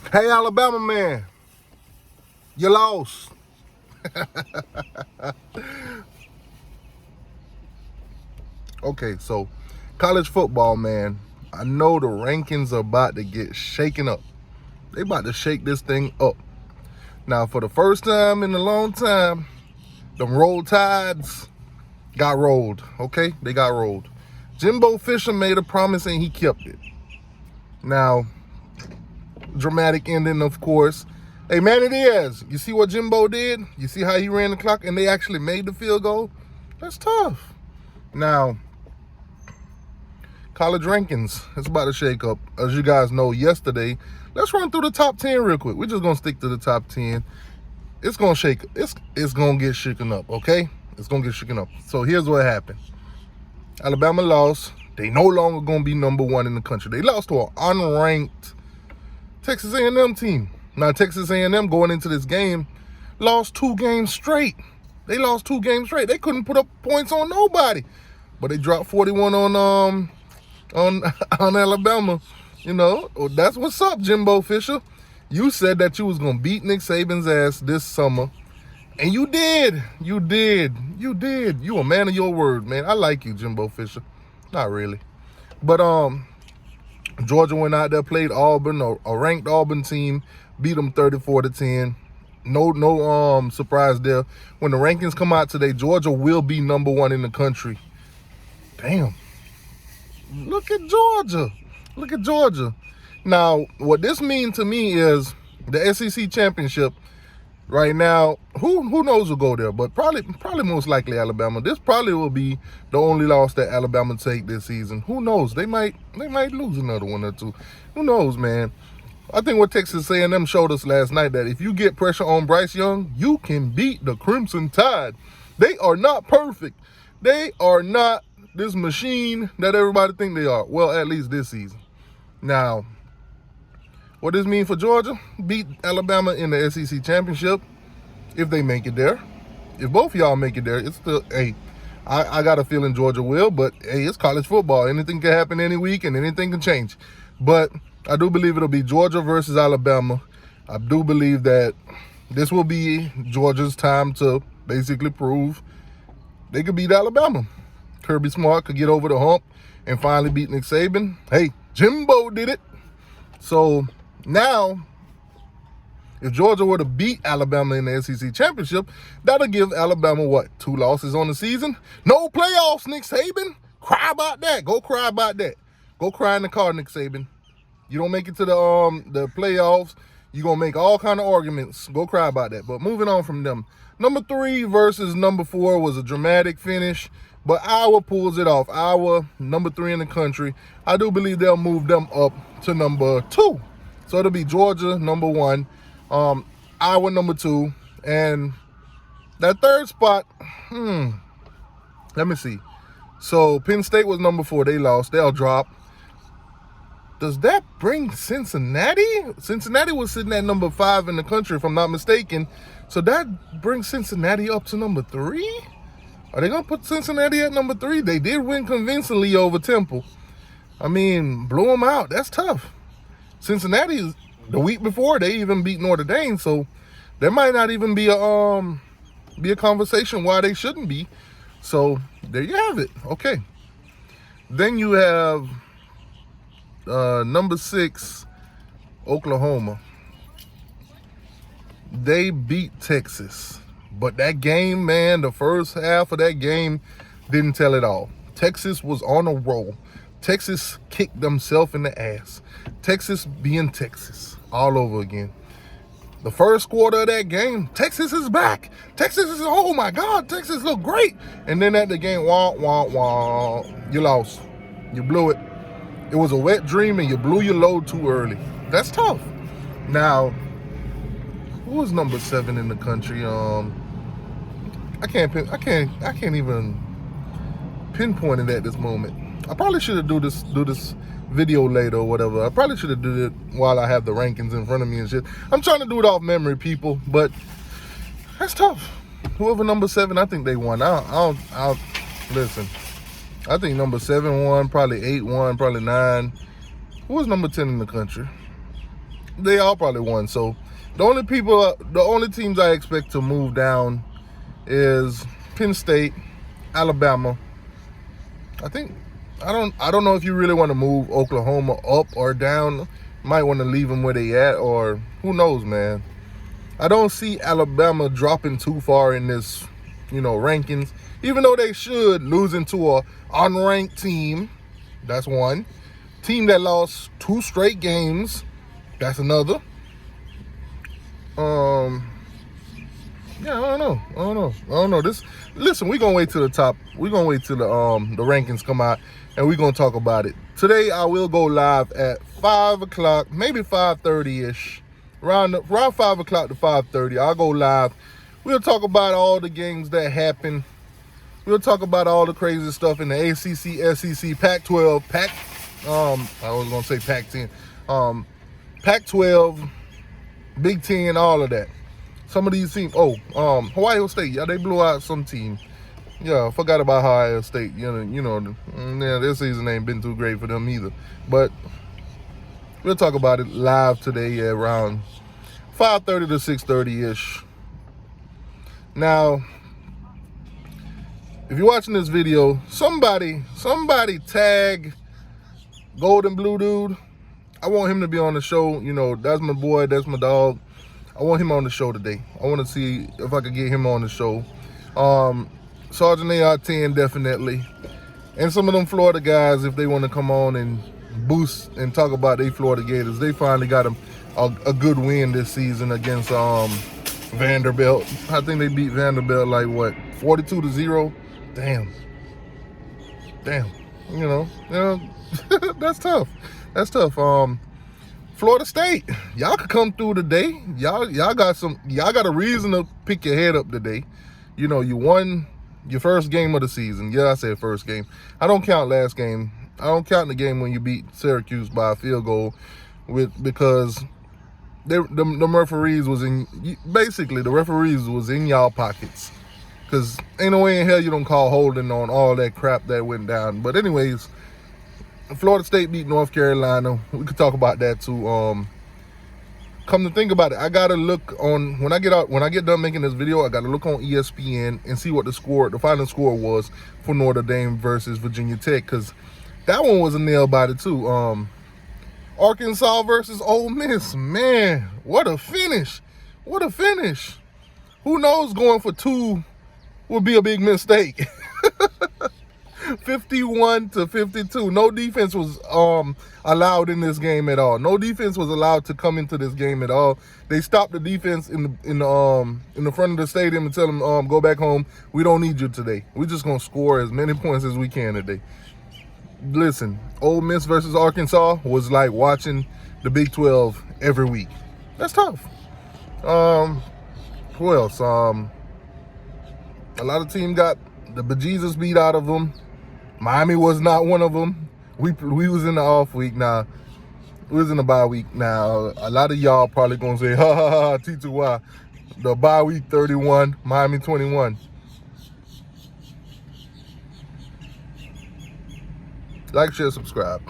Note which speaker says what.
Speaker 1: Hey, Alabama man, you lost. Okay, so college football, man. I know the rankings are about to get shaken up. They about to shake this thing up. Now, for the first time in a long time, them roll tides got rolled. Okay, they got rolled. Jimbo Fisher made a promise and he kept it. Now, dramatic ending, of course. Hey, Manny Diaz, you see what Jimbo did? You see how he ran the clock and they actually made the field goal? That's tough. Now, college rankings, it's about to shake up. As you guys know, yesterday, let's run through the top 10 real quick. We're just going to stick to the top 10. It's going to shake. It's going to get shaken up, okay? It's going to get shaken up. So here's what happened. Alabama lost. They no longer going to be number one in the country. They lost to an unranked Texas A&M team. Now, Texas A&M going into this game lost 2 games straight. They lost 2 games straight. They couldn't put up points on nobody. But they dropped 41 on Alabama. You know, that's what's up, Jimbo Fisher. You said that you was going to beat Nick Saban's ass this summer. And you did. You did. You did. You a man of your word, man. I like you, Jimbo Fisher. Not really. But Georgia went out there, played Auburn, a ranked Auburn team, beat them 34-10. No surprise there. When the rankings come out today, Georgia will be number 1 in the country. Damn. Look at Georgia. Look at Georgia. Now, what this means to me is the SEC championship right now, who knows who'll go there, but probably most likely Alabama. This probably will be the only loss that Alabama take this season. Who knows? They might lose another one or two. Who knows, man? I think what Texas A&M showed us last night, that if you get pressure on Bryce Young, you can beat the Crimson Tide. They are not perfect. They are not this machine that everybody think they are. Well, at least this season. Now, what does this mean for Georgia? Beat Alabama in the SEC championship if they make it there. If both of y'all make it there, it's still, hey, I got a feeling Georgia will, but hey, it's college football. Anything can happen any week and anything can change. But I do believe it'll be Georgia versus Alabama. I do believe that this will be Georgia's time to basically prove they could beat Alabama. Kirby Smart could get over the hump and finally beat Nick Saban. Hey, Jimbo did it. So now, if Georgia were to beat Alabama in the SEC championship, that'll give Alabama, what, 2 losses on the season? No playoffs, Nick Saban. Cry about that. Go cry about that. Go cry in the car, Nick Saban. You don't make it to the playoffs, you're going to make all kind of arguments. Go cry about that. But moving on from them. Number 3 versus number 4 was a dramatic finish, but Iowa pulls it off. Iowa, number 3 in the country. I do believe they'll move them up to number 2. So it'll be Georgia, number 1, Iowa, number 2, and that third spot, let me see. So Penn State was number 4. They lost. They'll drop. Does that bring Cincinnati? Cincinnati was sitting at number 5 in the country, if I'm not mistaken. So that brings Cincinnati up to number 3? Are they going to put Cincinnati at number 3? They did win convincingly over Temple. I mean, blew them out. That's tough. Cincinnati, the week before, they even beat Notre Dame. So there might not even be a conversation why they shouldn't be. So there you have it. Okay. Then you have number 6, Oklahoma. They beat Texas. But that game, man, the first half of that game didn't tell it all. Texas was on a roll. Texas kicked themselves in the ass. Texas being Texas all over again. The first quarter of that game, Texas is back. Texas is, oh my God, Texas look great. And then at the game, you lost. You blew it. It was a wet dream and you blew your load too early. That's tough. Now, who was number 7 in the country? I can't even pinpoint it at this moment. I probably should have do this video later or whatever. I probably should have did it while I have the rankings in front of me and shit. I'm trying to do it off memory, people, but that's tough. Whoever number 7, I think they won. I'll listen. I think number 7 won, probably 8 won, probably 9. Who was number 10 in the country? they all probably won. So the only teams I expect to move down is Penn State, Alabama. I don't know if you really want to move Oklahoma up or down. Might want to leave them where they at, or who knows, man. I don't see Alabama dropping too far in this, rankings. Even though they should, losing to a unranked team. That's one. Team that lost 2 straight games. That's another. Yeah, I don't know. Listen, we're gonna wait till the top. We're gonna wait till the rankings come out, and we're gonna talk about it. Today I will go live at 5 o'clock, maybe 5:30-ish. Around 5 o'clock to 5:30. I'll go live. We'll talk about all the games that happened. We'll talk about all the crazy stuff in the ACC, SEC, Pac-12, I was gonna say Pac-10, Pac-12, Big Ten, all of that. Some of these teams, Ohio State, yeah, they blew out some team. Yeah, I forgot about Ohio State. Their season ain't been too great for them either. But we'll talk about it live today at around 5:30 to 6:30-ish. Now, if you're watching this video, somebody tag Golden Blue Dude. I want him to be on the show. That's my boy, that's my dog. I want him on the show today. I want to see if I could get him on the show. Sergeant AR-10, definitely. And some of them Florida guys, if they want to come on and boost and talk about their Florida Gators. They finally got a good win this season against Vanderbilt. I think they beat Vanderbilt 42-0. Damn. That's tough. Florida State, y'all could come through today. Y'all got a reason to pick your head up today. You won your first game of the season. Yeah, I said first game. I don't count last game. I don't count the game when you beat Syracuse by a field goal because the referees was in y'all pockets. Because ain't no way in hell you don't call holding on all that crap that went down. But anyways, Florida State beat North Carolina. We could talk about that too. Come to think about it, I gotta look on when I get done making this video. I gotta look on ESPN and see what the final score was for Notre Dame versus Virginia Tech, because that one was a nail biter too. Arkansas versus Ole Miss, man, what a finish! Who knows? Going for 2 would be a big mistake. 51-52. No defense was allowed in this game at all. No defense was allowed to come into this game at all. They stopped the defense in the front of the stadium and tell them, go back home. We don't need you today. We're just gonna score as many points as we can today. Listen, Ole Miss versus Arkansas was like watching the Big 12 every week. That's tough. Who else? A lot of teams got the bejesus beat out of them. Miami was not one of them. We was in the off week now. We was in the bye week now. A lot of y'all probably gonna say, ha ha ha, T2Y. The bye week 31, Miami 21. Like, share, subscribe.